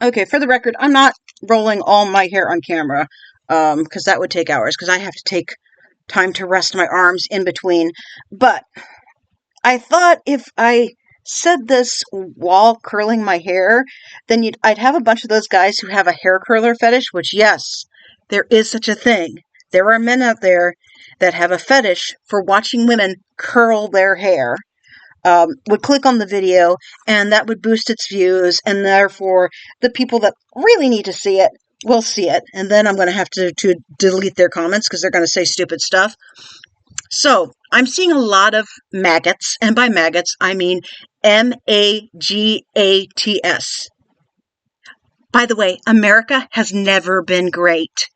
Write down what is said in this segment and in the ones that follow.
Okay, for the record, I'm not rolling all my hair on camera, because that would take hours, because I have to take time to rest my arms in between. But I thought if I said this while curling my hair, then I'd have a bunch of those guys who have a hair curler fetish, which, yes, there is such a thing. There are men out there that have a fetish for watching women curl their hair, would click on the video, and that would boost its views, and therefore the people that really need to see it will see it. And then I'm going to have to delete their comments because they're going to say stupid stuff. So I'm seeing a lot of MAGAts, and by MAGAts, I mean MAGATS. By the way, America has never been great.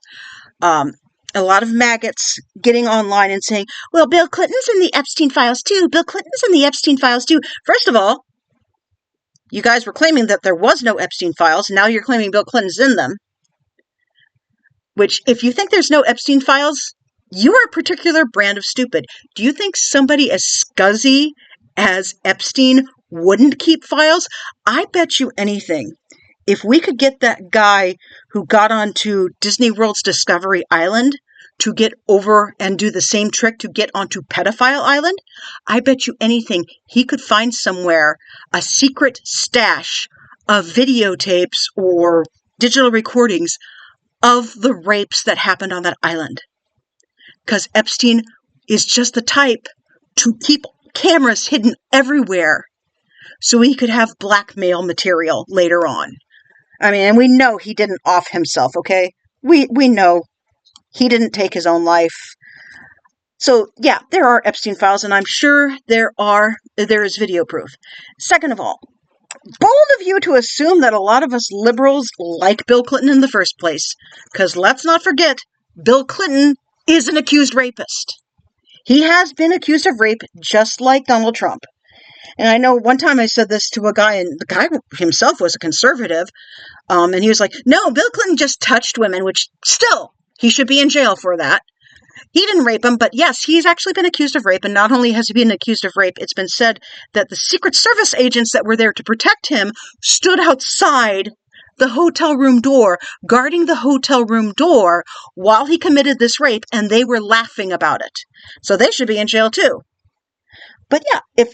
Um, a lot of MAGAts getting online and saying, well, Bill Clinton's in the Epstein files too. Bill Clinton's in the Epstein files too. First of all, you guys were claiming that there was no Epstein files. Now you're claiming Bill Clinton's in them. Which, if you think there's no Epstein files, you are a particular brand of stupid. Do you think somebody as scuzzy as Epstein wouldn't keep files? I bet you anything. If we could get that guy who got onto Disney World's Discovery Island to get over and do the same trick to get onto Pedophile Island, I bet you anything he could find somewhere a secret stash of videotapes or digital recordings of the rapes that happened on that island. Because Epstein is just the type to keep cameras hidden everywhere so he could have blackmail material later on. I mean, and we know he didn't off himself, okay? We know he didn't take his own life. So, yeah, there are Epstein files, and I'm sure there is video proof. Second of all, bold of you to assume that a lot of us liberals like Bill Clinton in the first place. Because let's not forget, Bill Clinton is an accused rapist. He has been accused of rape just like Donald Trump. And I know one time I said this to a guy, and the guy himself was a conservative, and he was like, no, Bill Clinton just touched women, which still, he should be in jail for that. He didn't rape him, but yes, he's actually been accused of rape, and not only has he been accused of rape, it's been said that the Secret Service agents that were there to protect him stood outside the hotel room door, guarding the hotel room door while he committed this rape, and they were laughing about it. So they should be in jail too. But yeah, if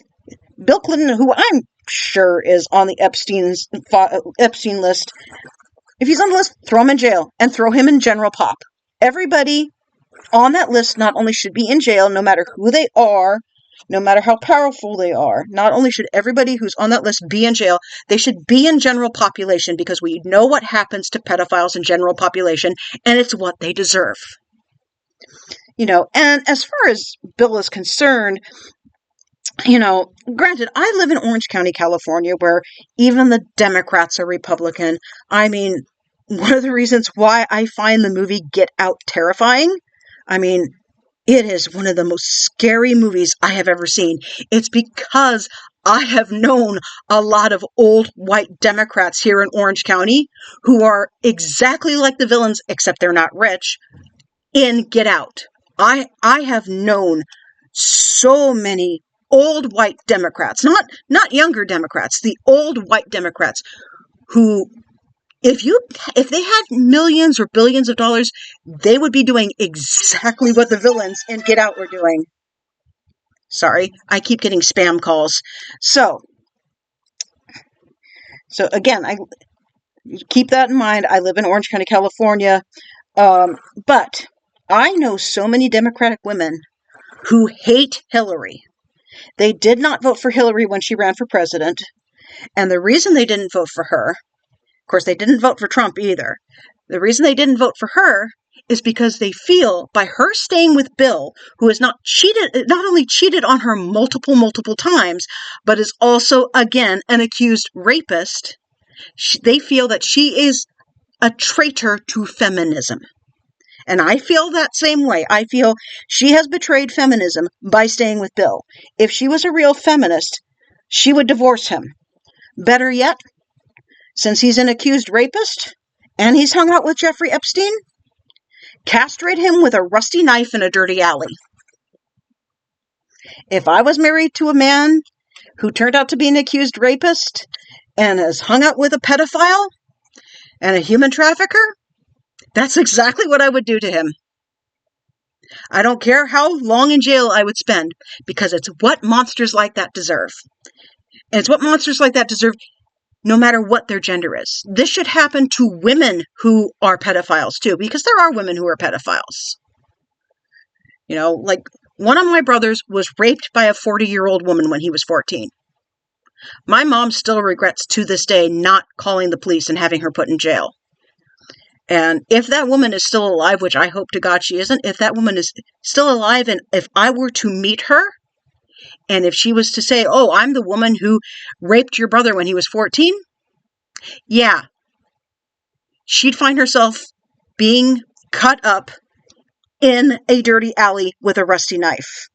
Bill Clinton, who I'm sure is on the Epstein list, if he's on the list, throw him in jail and throw him in general pop. Everybody on that list not only should be in jail, no matter who they are, no matter how powerful they are, not only should everybody who's on that list be in jail, they should be in general population, because we know what happens to pedophiles in general population, and it's what they deserve. And as far as Bill is concerned, granted, I live in Orange County, California, where even the Democrats are Republican. I mean, one of the reasons why I find the movie Get Out terrifying, I mean, it is one of the most scary movies I have ever seen. It's because I have known a lot of old white Democrats here in Orange County who are exactly like the villains, except they're not rich, in Get Out. I have known so many old white Democrats, not younger Democrats, the old white Democrats who, if they had millions or billions of dollars, they would be doing exactly what the villains in Get Out were doing. Sorry, I keep getting spam calls. So again, I keep that in mind. I live in Orange County, California, but I know so many Democratic women who hate Hillary. They did not vote for Hillary when she ran for president, and the reason they didn't vote for her, of course, they didn't vote for Trump either. The reason they didn't vote for her is because they feel by her staying with Bill, who has not only cheated on her multiple times, but is also, again, an accused rapist, they feel that she is a traitor to feminism. And I feel that same way. I feel she has betrayed feminism by staying with Bill. If she was a real feminist, she would divorce him. Better yet, since he's an accused rapist and he's hung out with Jeffrey Epstein, castrate him with a rusty knife in a dirty alley. If I was married to a man who turned out to be an accused rapist and has hung out with a pedophile, And a human trafficker? That's exactly what I would do to him. I don't care how long in jail I would spend, because it's what monsters like that deserve. And it's what monsters like that deserve no matter what their gender is. This should happen to women who are pedophiles too, because there are women who are pedophiles. You know, like one of my brothers was raped by a 40-year-old woman when he was 14. My mom still regrets to this day not calling the police and having her put in jail. And if that woman is still alive, which I hope to God she isn't, if that woman is still alive and if I were to meet her, and if she was to say, oh, I'm the woman who raped your brother when he was 14, yeah, she'd find herself being cut up in a dirty alley with a rusty knife.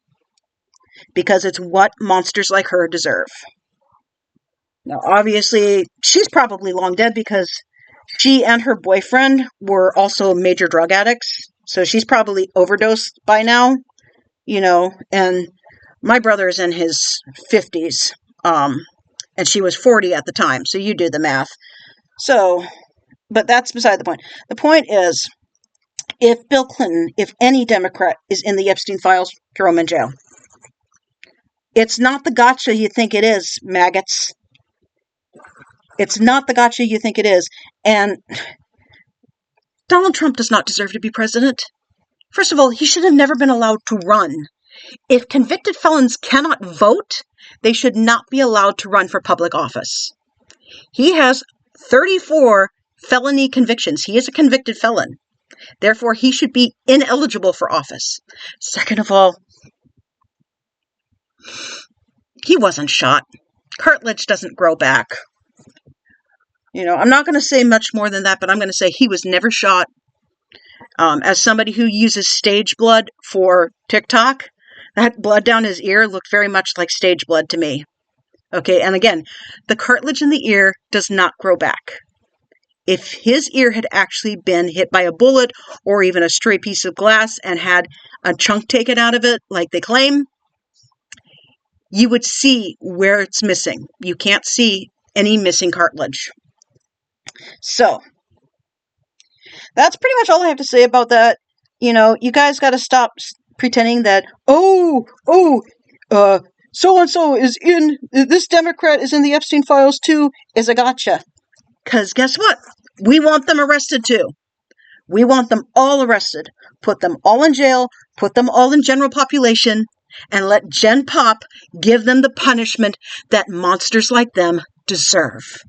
Because it's what monsters like her deserve. Now, obviously, she's probably long dead because she and her boyfriend were also major drug addicts. So she's probably overdosed by now, you know, and my brother's in his 50s, and she was 40 at the time. So you do the math. So, but that's beside the point. The point is, if Bill Clinton, if any Democrat is in the Epstein files, throw him in jail. It's not the gotcha you think it is, MAGAts. It's not the gotcha you think it is. And Donald Trump does not deserve to be president. First of all, he should have never been allowed to run. If convicted felons cannot vote, they should not be allowed to run for public office. He has 34 felony convictions. He is a convicted felon. Therefore, he should be ineligible for office. Second of all, he wasn't shot. Cartilage doesn't grow back. You know, I'm not going to say much more than that, but I'm going to say he was never shot. As somebody who uses stage blood for TikTok, that blood down his ear looked very much like stage blood to me. Okay, and again, the cartilage in the ear does not grow back. If his ear had actually been hit by a bullet or even a stray piece of glass and had a chunk taken out of it, like they claim, you would see where it's missing. You can't see any missing cartilage. So, that's pretty much all I have to say about that. You know, you guys got to stop pretending that, so-and-so is in, this Democrat is in the Epstein files too, is a gotcha. Because guess what? We want them arrested too. We want them all arrested. Put them all in jail, put them all in general population, and let Gen Pop give them the punishment that monsters like them deserve.